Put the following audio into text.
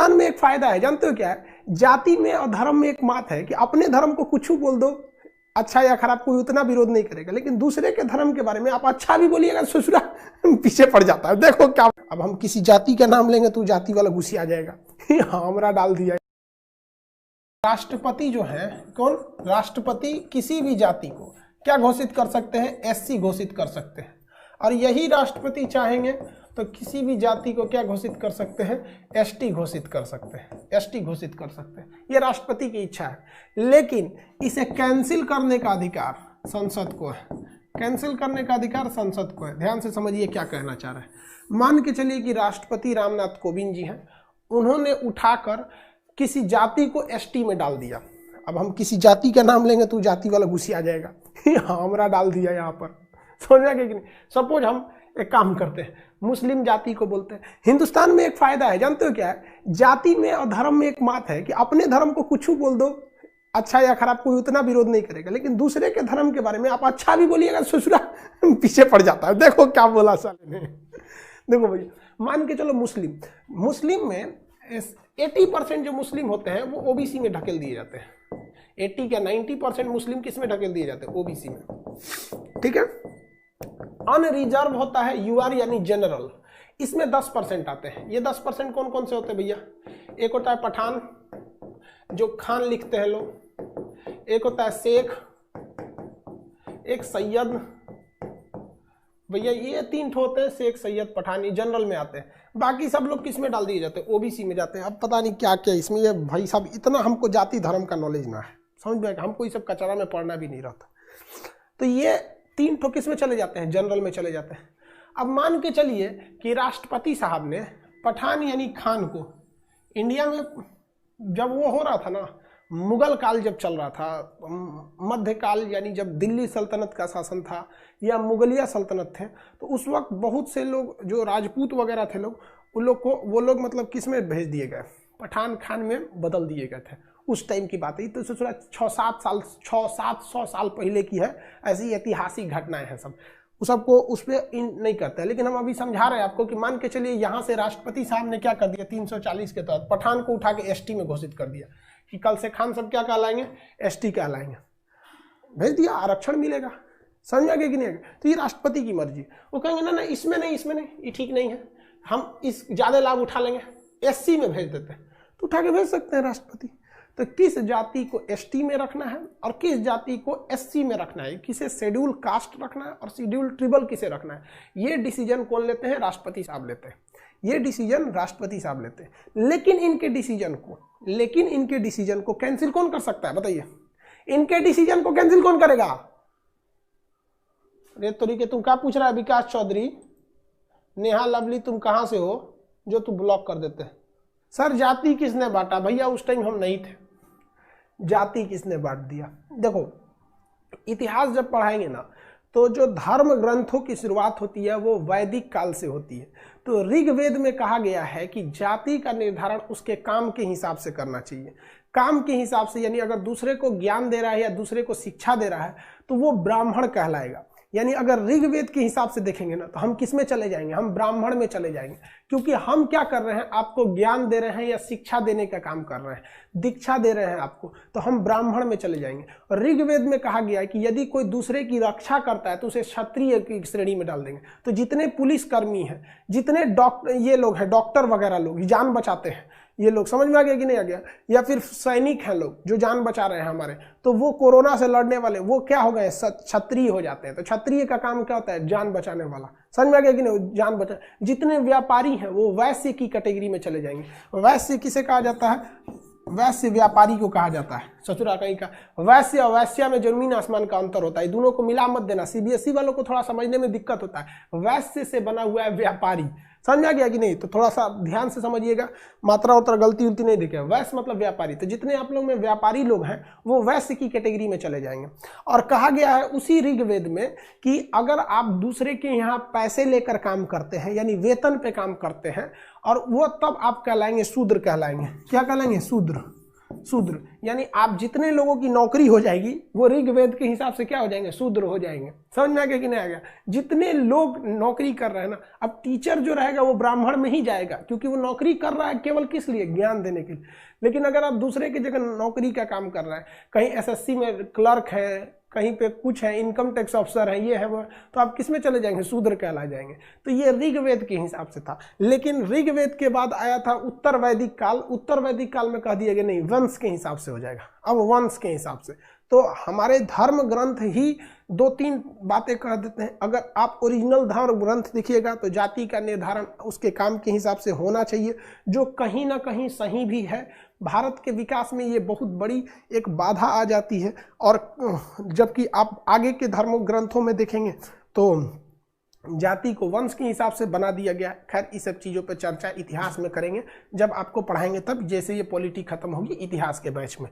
हिंदुस्तान में एक फायदा है, जानते हो क्या है? जाति में और धर्म में एक बात है कि अपने धर्म को कुछ बोल दो, अच्छा या खराब, कोई उतना विरोध नहीं करेगा, लेकिन दूसरे के धर्म के बारे में आप अच्छा भी बोलिएगा, ससुरा पीछे पड़ जाता है। देखो क्या, अब हम किसी जाति का नाम लेंगे तो जाति वाला गुस्से आ जाएगा। हाँ, हमरा डाल दिया। राष्ट्रपति जो है, कौन? राष्ट्रपति किसी भी जाति को क्या घोषित कर सकते हैं? एससी घोषित कर सकते हैं। और यही राष्ट्रपति चाहेंगे तो किसी भी जाति को क्या घोषित कर सकते हैं? एसटी घोषित कर सकते हैं, एसटी घोषित कर सकते हैं। ये राष्ट्रपति की इच्छा है, लेकिन इसे कैंसिल करने का अधिकार संसद को है। कैंसिल करने का अधिकार संसद को है। ध्यान से समझिए क्या कहना चाह रहे हैं। मान के चलिए कि राष्ट्रपति रामनाथ कोविंद जी हैं, उन्होंने उठाकर किसी जाति को एसटी में डाल दिया। अब हम किसी जाति का नाम लेंगे तो जाति वाला गुस्से आ जाएगा। हाँ, हमरा डाल दिया यहाँ पर, समझ गए कि नहीं? सपोज हम एक काम करते हैं, मुस्लिम जाति को बोलते हैं। हिंदुस्तान में एक फायदा है, जानते हो क्या है? जाति में और धर्म में एक बात है कि अपने धर्म को कुछ बोल दो, अच्छा या खराब, कोई उतना विरोध नहीं करेगा, लेकिन दूसरे के धर्म के बारे में आप अच्छा भी बोलिएगा, ससुरा पीछे पड़ जाता है। देखो क्या बोला साले ने। देखो भैया, मान के चलो मुस्लिम में 80% जो मुस्लिम होते हैं वो ओबीसी में ढकेल दिए जाते हैं। 80 क्या 90% मुस्लिम किस में ढकेल दिए जाते हैं? ओबीसी में, ठीक है। अनरिजर्व होता है यूआर यानी जनरल, इसमें 10% आते हैं। ये 10% कौन कौन से होते हैं भैया? एक होता है पठान, जो खान लिखते हैं लोग, एक होता है शेख, एक सैयद। भैया ये 3 होते हैं, शेख, सैयद, पठान, ये जनरल में आते हैं। बाकी सब लोग किस में डाल दिए जाते हैं? ओबीसी में जाते हैं। अब पता नहीं क्या क्या इसमें, ये भाई साहब इतना हमको जाति धर्म का नॉलेज ना है, समझ में आएगा, हमको ये सब कचरा में पढ़ना भी नहीं रहता। तो ये 3 ठो किस में चले जाते हैं? जनरल में चले जाते हैं। अब मान के चलिए कि राष्ट्रपति साहब ने पठान यानी खान को इंडिया में, जब वो हो रहा था ना, मुगल काल जब चल रहा था, मध्यकाल यानी जब दिल्ली सल्तनत का शासन था या मुगलिया सल्तनत थे, तो उस वक्त बहुत से लोग जो राजपूत वगैरह थे लोग, उन लोग को वो लोग मतलब किस में भेज दिए गए? पठान खान में बदल दिए गए थे। उस टाइम की बात है, तो सोचा 600-700 साल पहले की है, ऐसी ऐतिहासिक घटनाएं हैं सब। सबको उस पर नहीं करता है, लेकिन हम अभी समझा रहे हैं आपको कि मान के चलिए यहाँ से राष्ट्रपति साहब ने क्या कर दिया, 340 के तहत पठान को उठा के एसटी में घोषित कर दिया कि कल से खान सब क्या कहलाएंगे? एसटी कहलाएंगे। भेज दिया, आरक्षण मिलेगा, समझ आ गया कि नहीं? तो ये राष्ट्रपति की मर्जी। वो कहेंगे ना इसमें नहीं, ये ठीक नहीं है, हम इस ज्यादा लाभ उठा लेंगे, एससी में भेज देते हैं, तो उठा के भेज सकते हैं राष्ट्रपति। तो किस जाति को एसटी में रखना है और किस जाति को एससी में रखना है, किसे शेड्यूल कास्ट रखना है और शेड्यूल ट्रिबल किसे रखना है, ये डिसीजन कौन लेते हैं? राष्ट्रपति साहब लेते हैं। ये डिसीजन राष्ट्रपति साहब लेते हैं। लेकिन इनके डिसीजन को कैंसिल कौन कर सकता है? बताइए, इनके डिसीजन को कैंसिल कौन करेगा? अरे तरीके, तुम क्या पूछ रहा है विकास चौधरी? नेहा लवली तुम कहां से हो जो तू ब्लॉक कर देते हैं? सर जाति किसने बांटा? भैया उस टाइम हम नहीं थे, जाति किसने बांट दिया? देखो, इतिहास जब पढ़ाएंगे ना, तो जो धर्म ग्रंथों की शुरुआत होती है वो वैदिक काल से होती है। तो ऋग्वेद में कहा गया है कि जाति का निर्धारण उसके काम के हिसाब से करना चाहिए। काम के हिसाब से यानी अगर दूसरे को ज्ञान दे रहा है या दूसरे को शिक्षा दे रहा है तो वो ब्राह्मण कहलाएगा। यानी अगर ऋग्वेद के हिसाब से देखेंगे ना, तो हम किस में चले जाएंगे? हम ब्राह्मण में चले जाएंगे, क्योंकि हम क्या कर रहे हैं? आपको ज्ञान दे रहे हैं या शिक्षा देने का काम कर रहे हैं, दीक्षा दे रहे हैं आपको, तो हम ब्राह्मण में चले जाएंगे। और ऋग्वेद में कहा गया है कि यदि कोई दूसरे की रक्षा करता है तो उसे क्षत्रिय की श्रेणी में डाल देंगे। तो जितने पुलिसकर्मी हैं, जितने ये लोग हैं, डॉक्टर वगैरह लोग जान बचाते हैं, ये लोग, समझ में आ गया कि नहीं आ गया? या फिर सैनिक हैं लोग जो जान बचा रहे हैं हमारे, तो वो कोरोना से लड़ने वाले वो क्या हो गए? क्षत्रिय हो जाते हैं। तो क्षत्रिय का काम क्या होता है? जान बचाने वाला। समझ में आ गया कि नहीं? जान बचा। जितने व्यापारी हैं वो वैश्य की कैटेगरी में चले जाएंगे। वैश्य किसे कहा जाता है? वैश्य व्यापारी को कहा जाता है। ससुरा कहीं का वैश्य और वैश्या में जमीन आसमान का अंतर होता है, दोनों को मिला मत देना, सीबीएसई वालों को थोड़ा समझने में दिक्कत होता है। वैश्य से बना हुआ है व्यापारी, समझ आ गया कि नहीं? तो थोड़ा सा ध्यान से समझिएगा, मात्रा उतर गलती उलती नहीं दिखे। वैश्य मतलब व्यापारी। तो जितने आप लोग में व्यापारी लोग हैं वो वैश्य की कैटेगरी में चले जाएंगे। और कहा गया है उसी ऋग्वेद में कि अगर आप दूसरे के यहाँ पैसे लेकर काम करते हैं यानी वेतन पे काम करते हैं, और वो तब आप कहलाएंगे शूद्र कहलाएंगे। क्या कहलाएंगे? शूद्र। शूद्र, यानी आप जितने लोगों की नौकरी हो जाएगी वो ऋग्वेद के हिसाब से क्या हो जाएंगे, शूद्र हो जाएंगे। समझ में आ गया कि नहीं आ गया? जितने लोग नौकरी कर रहे हैं ना, अब टीचर जो रहेगा वो ब्राह्मण में ही जाएगा, क्योंकि वो नौकरी कर रहा है केवल किस लिए, ज्ञान देने के लिए। लेकिन अगर आप दूसरे की जगह नौकरी का काम कर रहे हैं, कहीं एसएससी में क्लर्क है, कहीं पे कुछ है, इनकम टैक्स अफसर है, ये है वो, तो आप किस में चले जाएंगे, शूद्र कहला जाएंगे। तो ये ऋग्वेद के हिसाब से था। लेकिन ऋग्वेद के बाद आया था उत्तर वैदिक काल। उत्तर वैदिक काल में कह दिया गया नहीं, वंश के हिसाब से हो जाएगा। अब वंश के हिसाब से तो हमारे धर्म ग्रंथ ही 2-3 बातें कह देते हैं। अगर आप ओरिजिनल धर्म ग्रंथ देखिएगा तो जाति का निर्धारण उसके काम के हिसाब से होना चाहिए, जो कहीं ना कहीं सही भी है। भारत के विकास में ये बहुत बड़ी एक बाधा आ जाती है। और जबकि आप आगे के धर्म ग्रंथों में देखेंगे तो जाति को वंश के हिसाब से बना दिया गया। खैर इस सब चीज़ों पर चर्चा इतिहास में करेंगे, जब आपको पढ़ाएंगे तब, जैसे ये पॉलिटी खत्म होगी इतिहास के बैच में।